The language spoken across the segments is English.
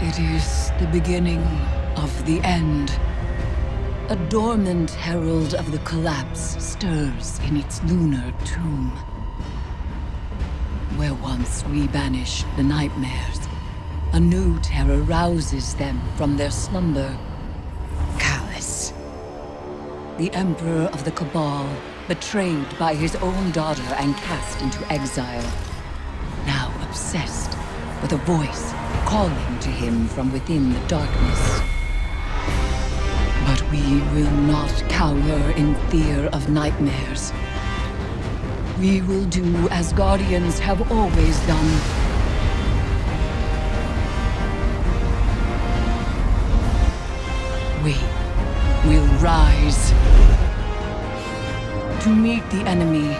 It is the beginning of the end. A dormant herald of the collapse stirs in its lunar tomb. Where once we banished the nightmares, a new terror rouses them from their slumber. Callus, the Emperor of the Cabal, betrayed by his own daughter and cast into exile. Now obsessed with a voice calling to him from within the darkness. But we will not cower in fear of nightmares. We will do as Guardians have always done. We will rise to meet the enemy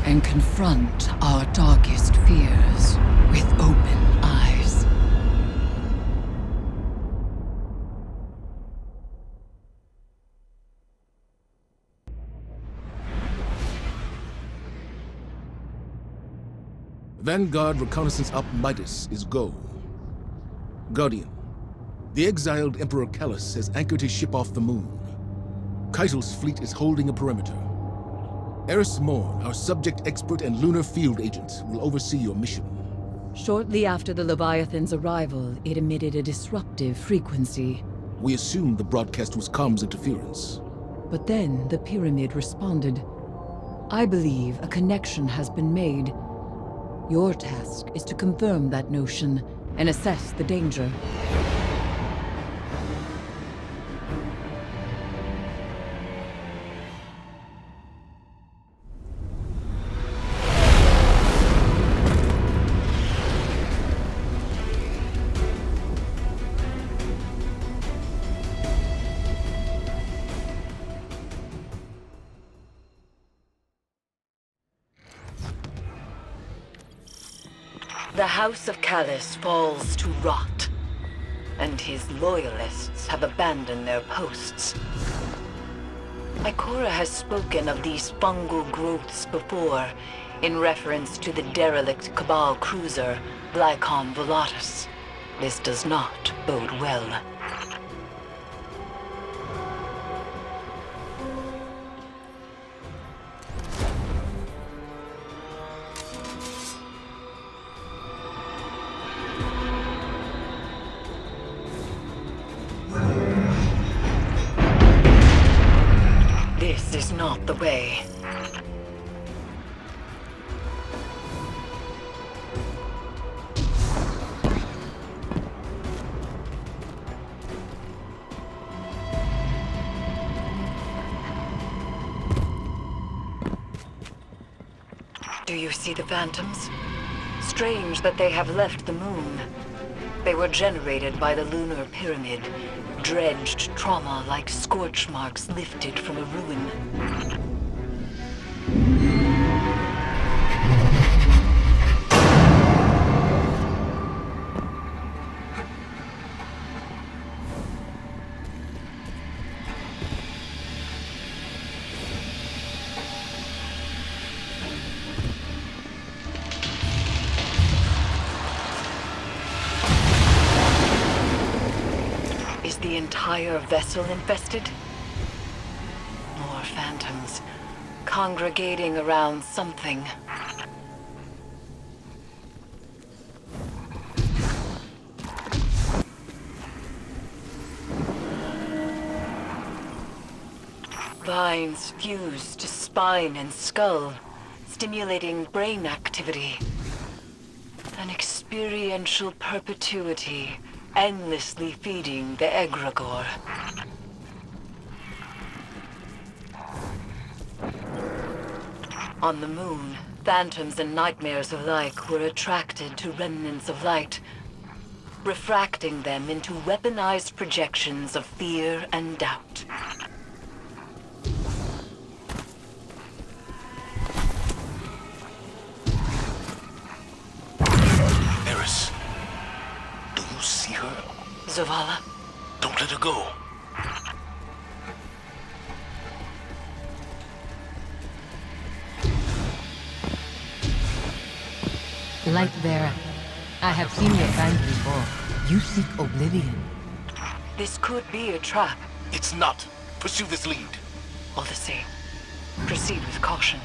and confront our darkest fears with open eyes. Vanguard reconnaissance up Midas is go. Guardian, the exiled Emperor Callus has anchored his ship off the moon. Keitel's fleet is holding a perimeter. Eris Morn, our subject expert and lunar field agent, will oversee your mission. Shortly after the Leviathan's arrival, it emitted a disruptive frequency. We assumed the broadcast was comms interference. But then the pyramid responded. I believe a connection has been made. Your task is to confirm that notion and assess the danger. The House of Callus falls to rot, and his loyalists have abandoned their posts. Ikora has spoken of these fungal growths before, in reference to the derelict Cabal cruiser, Glycon Volatus. This does not bode well. This is not the way. Do you see the phantoms? Strange that they have left the moon. They were generated by the lunar pyramid, dredged trauma like scorch marks lifted from a ruin. Is the entire vessel infested? More phantoms, congregating around something. Vines fuse to spine and skull, stimulating brain activity. An experiential perpetuity, endlessly feeding the egregore. On the moon, phantoms and nightmares alike were attracted to remnants of light, refracting them into weaponized projections of fear and doubt. Eris, do you see her? Zavala? Don't let her go. Light there. I have seen your kind before. You seek oblivion. This could be a trap. It's not. Pursue this lead. All the same, proceed with caution.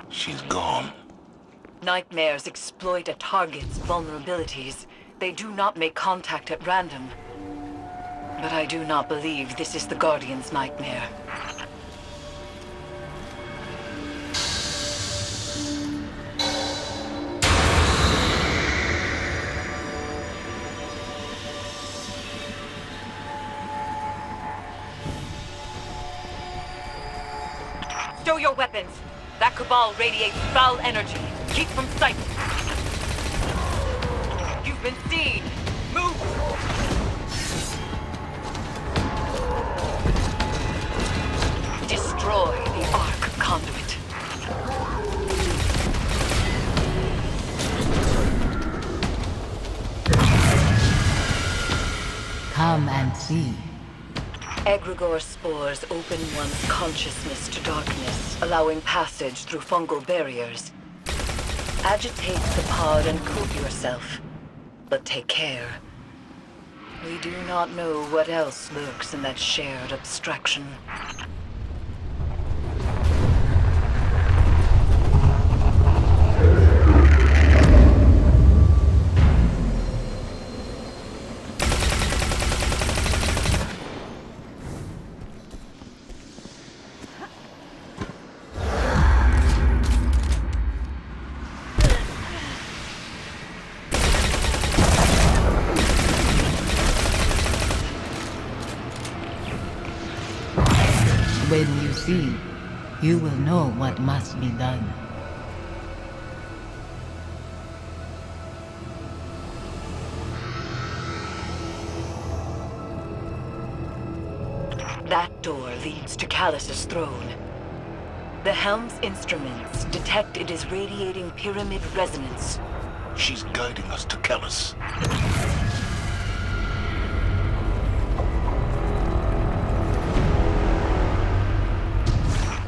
She's gone. Nightmares exploit a target's vulnerabilities. They do not make contact at random. But I do not believe this is the Guardian's nightmare. Stow your weapons! That Cabal radiates foul energy. Keep from sight. You've been seen. Move! Destroy the Ark conduit. Come and see. Egregore spores open one's consciousness to darkness, allowing passage through fungal barriers. Agitate the pod and coat yourself. But take care. We do not know what else lurks in that shared abstraction. When you see, you will know what must be done. That door leads to Callus's throne. The helm's instruments detect it is radiating pyramid resonance. She's guiding us to Callus.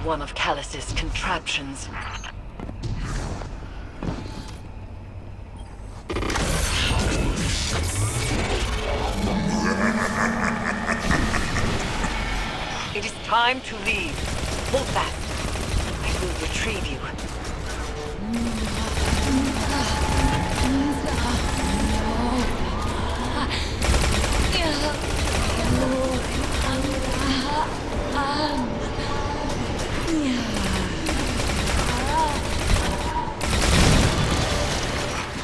One of Callus's contraptions. It is time to leave. Hold fast. I will retrieve you.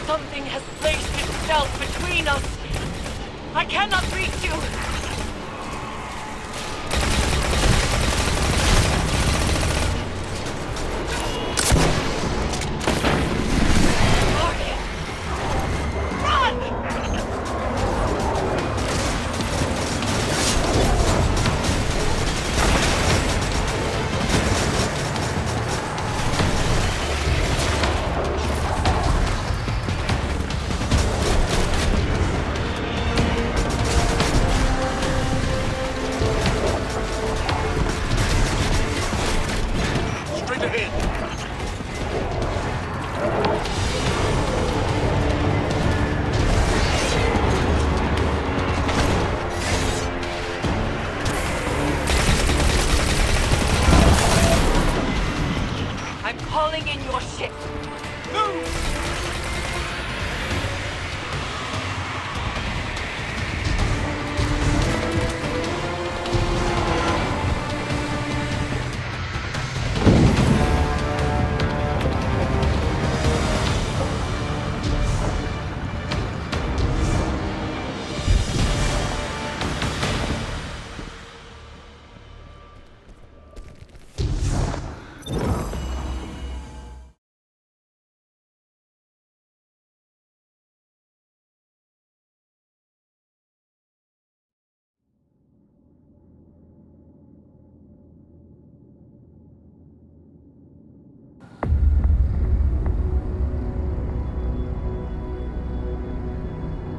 Something has placed itself between us. I cannot reach you.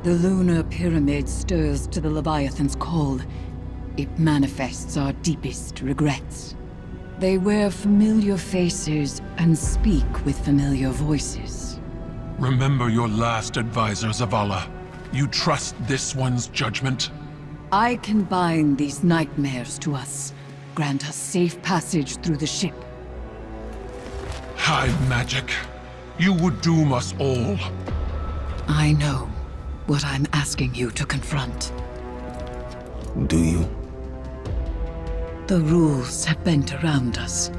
The lunar pyramid stirs to the Leviathan's call. It manifests our deepest regrets. They wear familiar faces and speak with familiar voices. Remember your last advisor, Zavala. You trust this one's judgment? I can bind these nightmares to us. Grant us safe passage through the ship. Hive magic. You would doom us all. I know what I'm asking you to confront. Do you? The rules have bent around us.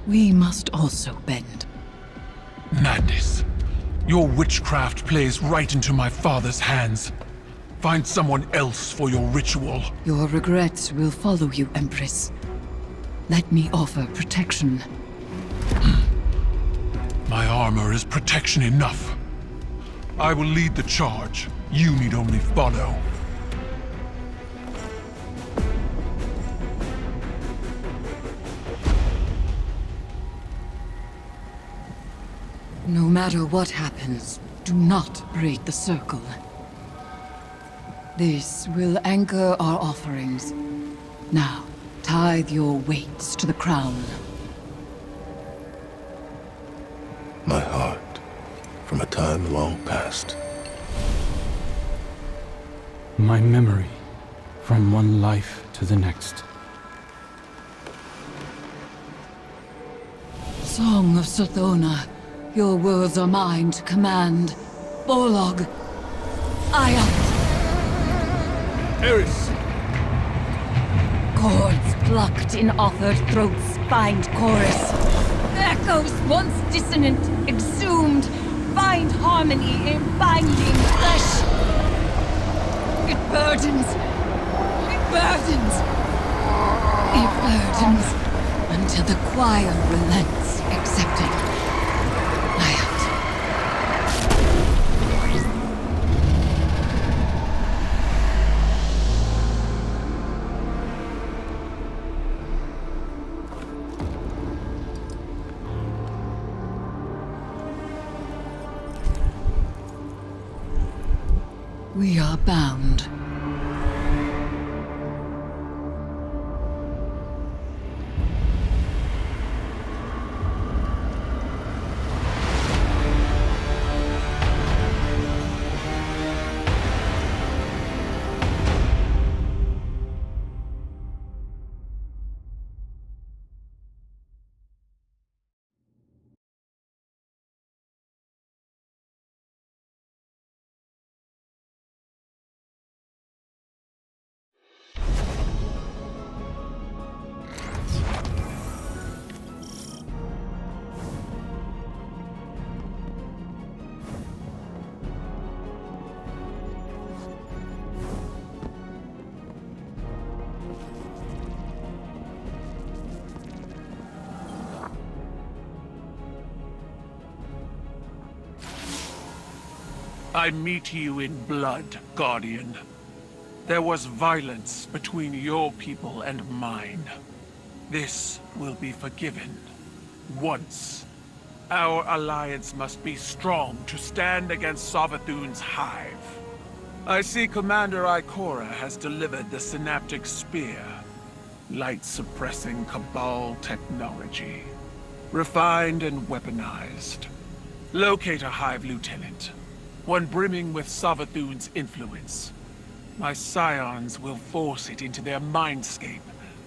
We must also bend. Madness. Your witchcraft plays right into my father's hands. Find someone else for your ritual. Your regrets will follow you, Empress. Let me offer protection. My armor is protection enough. I will lead the charge. You need only follow. No matter what happens, do not break the circle. This will anchor our offerings. Now, tithe your weights to the crown. My heart, from a time long past. My memory, from one life to the next. Song of Sothona, your words are mine to command. Bolog, Ayat. Eris! Chords plucked in offered throats find chorus. Echoes once dissonant, exhumed, find harmony in binding flesh. It burdens. It burdens. It burdens until the choir relents, accepting. Ayat. We are bound. I meet you in blood, Guardian. There was violence between your people and mine. This will be forgiven. Once. Our alliance must be strong to stand against Savathun's hive. I see Commander Ikora has delivered the Synaptic Spear. Light-suppressing Cabal technology. Refined and weaponized. Locate a hive lieutenant. One brimming with Savathun's influence. My scions will force it into their mindscape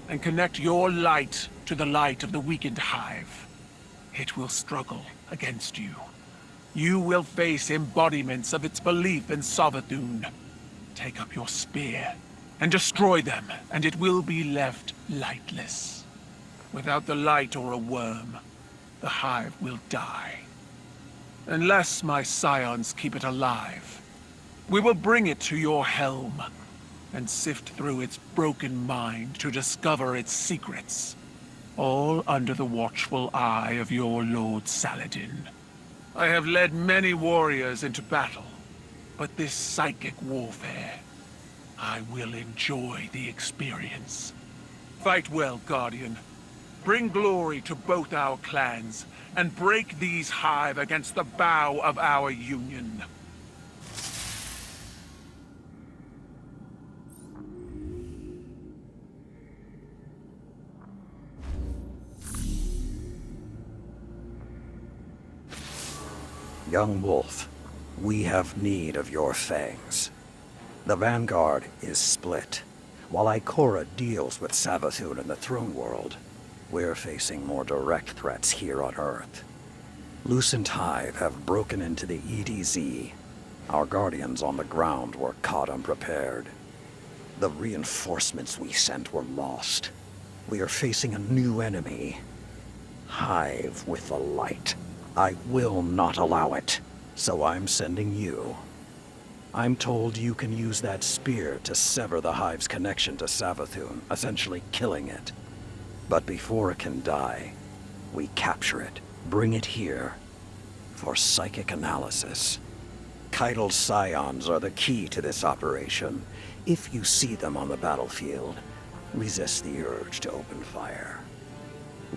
and connect your light to the light of the weakened hive. It will struggle against you. You will face embodiments of its belief in Savathun. Take up your spear and destroy them, and it will be left lightless. Without the light or a worm, the hive will die. Unless my scions keep it alive, we will bring it to your helm and sift through its broken mind to discover its secrets, all under the watchful eye of your Lord Saladin. I have led many warriors into battle, but this psychic warfare, I will enjoy the experience. Fight well, Guardian. Bring glory to both our clans, and break these hive against the bow of our union. Young wolf, we have need of your fangs. The Vanguard is split. While Ikora deals with Savathun in the Throne World, we're facing more direct threats here on Earth. Lucent Hive have broken into the EDZ. Our guardians on the ground were caught unprepared. The reinforcements we sent were lost. We are facing a new enemy. Hive with the light. I will not allow it, so I'm sending you. I'm told you can use that spear to sever the Hive's connection to Savathun, essentially killing it. But before it can die, we capture it, bring it here, for psychic analysis. Keitel's scions are the key to this operation. If you see them on the battlefield, resist the urge to open fire.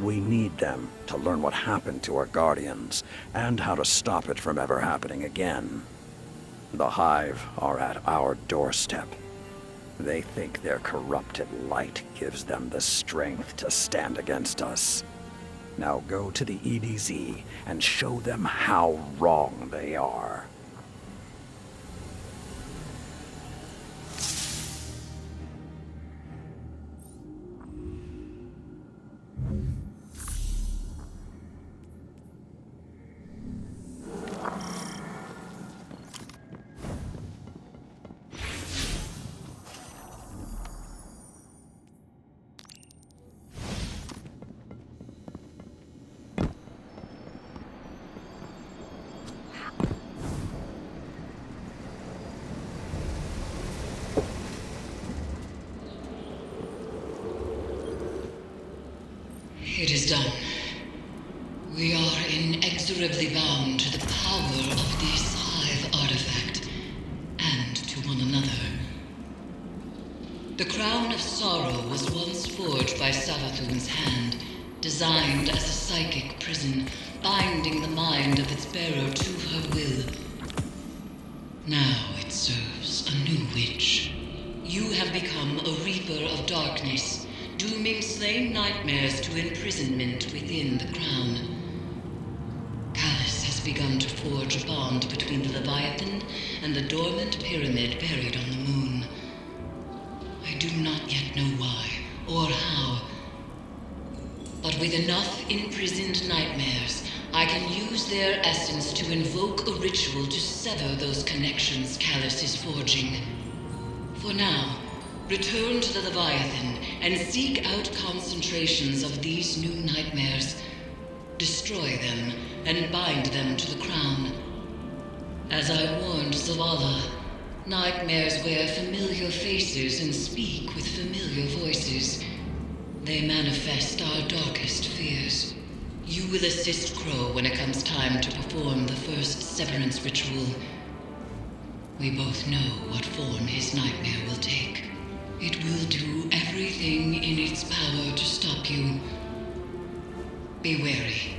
We need them to learn what happened to our guardians, and how to stop it from ever happening again. The Hive are at our doorstep. They think their corrupted light gives them the strength to stand against us. Now go to the EDZ and show them how wrong they are. It is done. We are inexorably bound to the power of this Hive artifact, and to one another. The Crown of Sorrow was once forged by Savathun's hand, designed as a psychic prison, binding the mind of its bearer to her will. Now it serves a new witch. You have become a reaper of darkness, dooming slain nightmares to imprisonment within the crown. Callus has begun to forge a bond between the Leviathan and the dormant pyramid buried on the moon. I do not yet know why or how, but with enough imprisoned nightmares, I can use their essence to invoke a ritual to sever those connections Callus is forging. For now, return to the Leviathan and seek out concentrations of these new nightmares. Destroy them and bind them to the crown. As I warned Zavala, nightmares wear familiar faces and speak with familiar voices. They manifest our darkest fears. You will assist Crow when it comes time to perform the first severance ritual. We both know what form his nightmare will take. It will do everything in its power to stop you. Be wary.